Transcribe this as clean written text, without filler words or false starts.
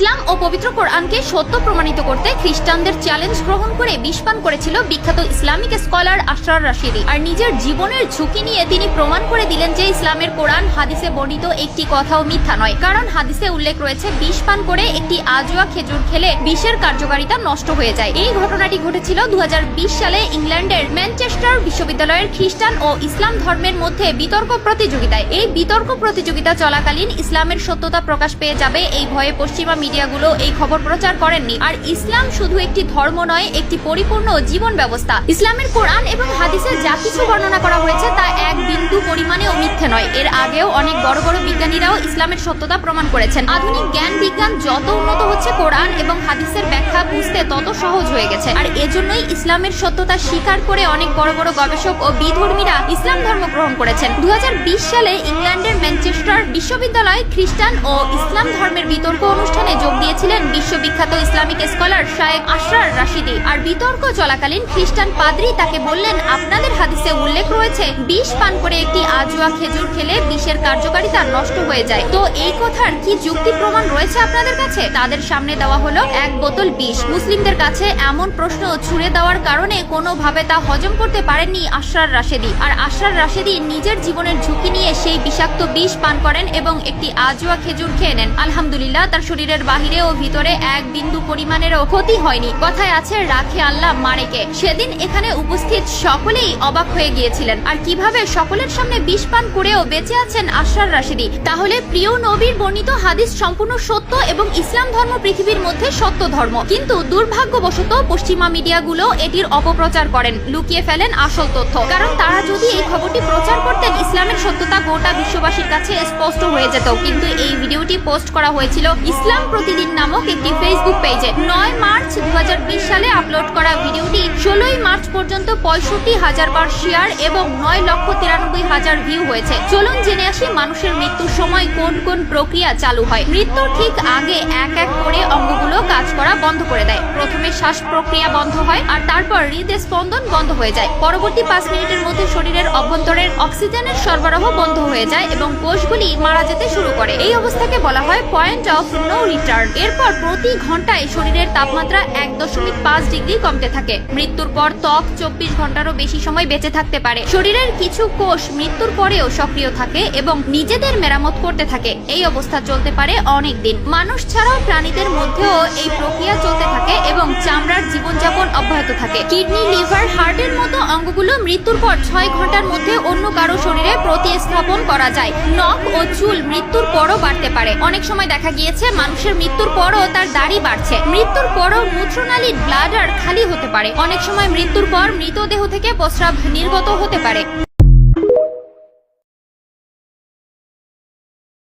ইসলাম ও পবিত্র কোরআনকে সত্য প্রমাণিত করতে খ্রিস্টানদের চ্যালেঞ্জ গ্রহণ করে বিষ পান করেছিল বিখ্যাত ইসলামিক স্কলার আশরার রাশিদি। আর নিজের জীবনের ঝুঁকি নিয়ে তিনি প্রমাণ করে দিলেন যে ইসলামের কোরআন হাদিসে বর্ণিত একটি কথাও মিথ্যা নয়, কারণ হাদিসে উল্লেখ রয়েছে বিষ পান করে একটি আজোয়া খেজুর খেলে বিষের কার্যকারিতা নষ্ট হয়ে যায়। এই ঘটনাটি ঘটেছিল 2020 সালে ইংল্যান্ডের ম্যানচেস্টার বিশ্ববিদ্যালয়ের খ্রিস্টান ও ইসলাম ধর্মের মধ্যে বিতর্ক প্রতিযোগিতায়। এই বিতর্ক প্রতিযোগিতা চলাকালীন ইসলামের সত্যতা প্রকাশ পেয়ে যাবে এই ভয়ে পশ্চিমা মিডিয়াগুলো এই খবর প্রচার করেননি। আর ইসলাম শুধু একটি ধর্ম নয়, একটি পরিপূর্ণ জীবন ব্যবস্থা। ইসলামের কোরআন এবং হাদিসে যা কিছু বর্ণনা করা হয়েছে তা এক বিন্দু পরিমাণেও মিথ্যে নয়। এর আগেও অনেক বড় বড় বিজ্ঞানীরাও ইসলামের সত্যতা প্রমাণ করেছেন। আধুনিক জ্ঞান বিজ্ঞান যত উন্নত হচ্ছে, কোরআন এবং হাদিসের ব্যাখ্যা বুঝতে তত সহজ হয়ে গেছে। আর এজন্যই ইসলামের সত্যতা স্বীকার করে অনেক বড় বড় গবেষক ও বিধর্মীরা ইসলাম ধর্ম গ্রহণ করেছেন। 2020 সালে ইংল্যান্ডের ম্যানচেস্টার বিশ্ববিদ্যালয় খ্রিস্টান ও ইসলাম ধর্মের বিতর্ক অনুষ্ঠানে যোগ দিয়েছিলেন বিশ্ববিখ্যাত ইসলামিক স্কলার শায়েখ আশরার রাশিদি। আর বিতর্ক চলাকালীন খ্রিস্টান পাদ্রী তাকে বললেন, আপনাদের হাদিসে উল্লেখ রয়েছে বিষ পান করে একটি আজোয়া খেজুর খেলে বিষের কার্যকারিতা নষ্ট হয়ে যায়, তো এই কথার কি যুক্তি প্রমাণ রয়েছে আপনাদের কাছে? তাদের সামনে দেওয়া হলো এক বোতল বিষ। মুসলিমদের কাছে এমন প্রশ্ন ছুড়ে দেওয়ার কারণে কোনোভাবে তা হজম করতে পারেননি আশরার রাশিদি। আর আশরার রাশিদি নিজের জীবনের ঝুঁকি নিয়ে সেই বিষাক্ত বিষ পান করেন এবং একটি আজোয়া খেজুর খেয়ে নেন। আলহামদুলিল্লাহ, তার শরীরের বাহিরে ও ভিতরে এক বিন্দু পরিমাণেরও ক্ষতি হয়নি। কথায় আছে, রাখে আল্লাহ মারেকে। সেদিন এখানে উপস্থিত সকলেই অবাক হয়ে গিয়েছিলেন। আর কিভাবে সকলের সামনে বিষ পান করেও বেঁচে আছেন আশরার রাশিদি। তাহলে প্রিয় নবীর বর্ণিত হাদিস সম্পূর্ণ সত্য এবং ইসলাম ধর্ম পৃথিবীর মধ্যে সত্য ধর্ম, কিন্তু দুর্ভাগ্যবশত পশ্চিমা মিডিয়াগুলো এটির অপপ্রচার করেন, লুকিয়ে ফেলেন আসল তথ্য। কারণ তারা যদি এই খবরটি প্রচার করতেন, ইসলামের সত্যতা গোটা বিশ্ববাসীর কাছে স্পষ্ট হয়ে যেত। কিন্তু এই ভিডিওটি পোস্ট করা হয়েছিল ইসলাম প্রতিদিন নামক একটি ফেসবুক পেজে। 9 মার্চ 2020 সালে আপলোড করা ভিডিওটি 16 মার্চ পর্যন্ত 65,000 বার শেয়ার এবং 9,93,000 ভিউ হয়েছে। চলুন জেনে আসি মানুষের মৃত্যুর সময় কোন কোন প্রক্রিয়া চালু হয়। মৃত্যুর ঠিক আগে এক এক করে অঙ্গগুলো কাজ করা বন্ধ করে দেয়। প্রথমে শ্বাস প্রক্রিয়া বন্ধ হয়, আর তারপর হৃদয় স্পন্দন বন্ধ হয়ে যায়। পরবর্তী 5 মিনিটের মধ্যে শরীরের অভ্যন্তরের অক্সিজেনের সরবরাহ বন্ধ হয়ে যায় এবং কোষগুলি মারা যেতে শুরু করে। এই অবস্থাকে বলা হয় পয়েন্ট অফ নো রিটার্ন। এরপর প্রতি ঘন্টায় শরীরের তাপমাত্রা 1.5 ডিগ্রি কমতে থাকে। মৃত্যুর পর ত্বক 24 ঘন্টারও বেশি সময় বেঁচে থাকতে পারে। শরীরের কিছু কোষ মৃত্যুর পরেও সক্রিয় থাকে এবং নিজেদের মেরামত করতে থাকে। এই অবস্থা চলতে পারে অনেক দিন। মানুষ ছাড়াও প্রাণীদের মধ্যেও এই প্রক্রিয়া চলতে থাকে এবং চামড়ার জীবনযাপন অব্যাহত থাকে। কিডনি, লিভার, হার্টের মতো অঙ্গগুলো মৃত্যুর পর 6 ঘন্টার মধ্যে অন্য কারো শরীরে প্রতিস্থাপন করা যায়। নখ ও চুল মৃত্যুর পরও বাড়তে পারে। অনেক সময় দেখা গিয়েছে মানুষের মৃত্যুর পরও তার দাড়ি বাড়ছে। মৃত্যুর পরও মূত্রনালীর ব্লাডার খালি হতে পারে। অনেক সময় মৃত্যুর পর মৃতদেহ থেকে প্রস্রাব নির্গত হতে পারে।